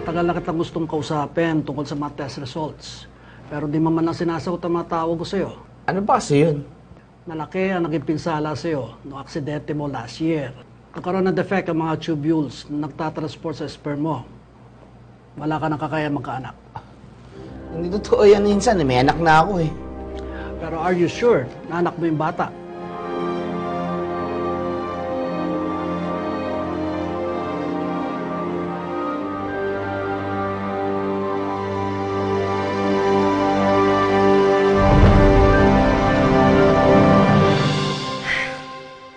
Matagal na kitang gustong kausapin tungkol sa mga test results. Pero di man lang sinasagot ang mga tawag ko sa'yo. Ano ba kasi yun? Malaki ang naging pinsala sa'yo noong aksidente mo last year. Nagkaroon ng defect ang mga tubules na nagtatransport sa sperm mo. Wala ka nang kakayan magkaanak. Hindi totoo yan, Insan. May anak na ako eh. Pero are you sure na anak mo yung bata?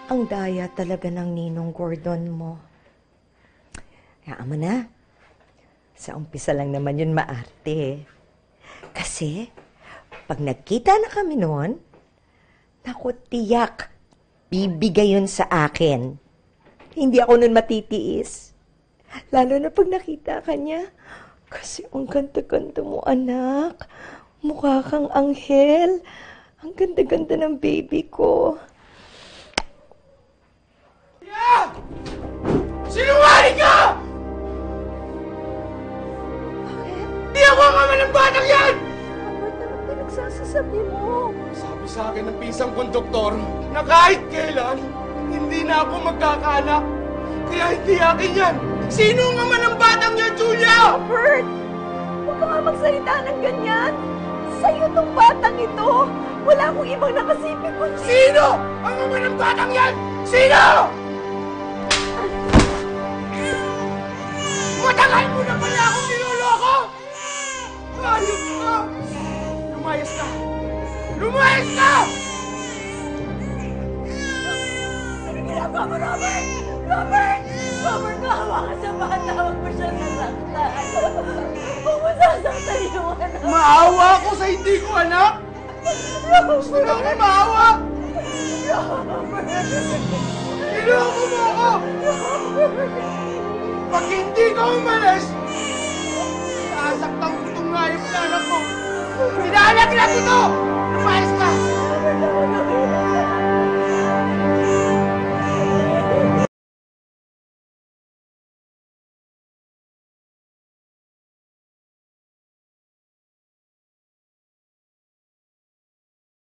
Ang daya talaga ng Ninong Gordon mo. Hayaan mo na. Sa umpisa lang naman yun maarte. Kasi, pag nagkita na kami noon, naku, tiyak, bibigay yun sa akin. Hindi ako nun matitiis. Lalo na pag nakita ka niya. Kasi ang ganda-ganda mo, anak. Mukha kang anghel. Ang ganda-ganda ng baby ko. Sinungaling ka! Bakit? Di ako ang ama ng batang yan! Robert, ano pinagsasasabi mo? Sabi sa akin ng pinsang konduktor na kahit kailan, hindi na ako magkakaanak. Kaya hindi akin yan. Sino ang ama ng batang yan, Julia? Robert! Huwag ka nga magsalita ng ganyan. Sa'yo tong batang ito. Wala akong ibang nakasipig kundi... Sino ang ama ng batang yan? Sino? Matagal mo na pala akong niloloko! Ayos ka! Lumayas ka! Lumayas ka! Ano ginagawa mo, Robert? Robert! Robert, maawa ka sa bata. Huwag mo siyang nasaktan. Huwag mo sasaktan yung anak. Maawa ako sa hindi ko anak! Gusto na ako maawa! Niloko mo ako! Pag hindi ka umalis, sasaktan ko itong hayop na anak mo! Pinalaglag ito!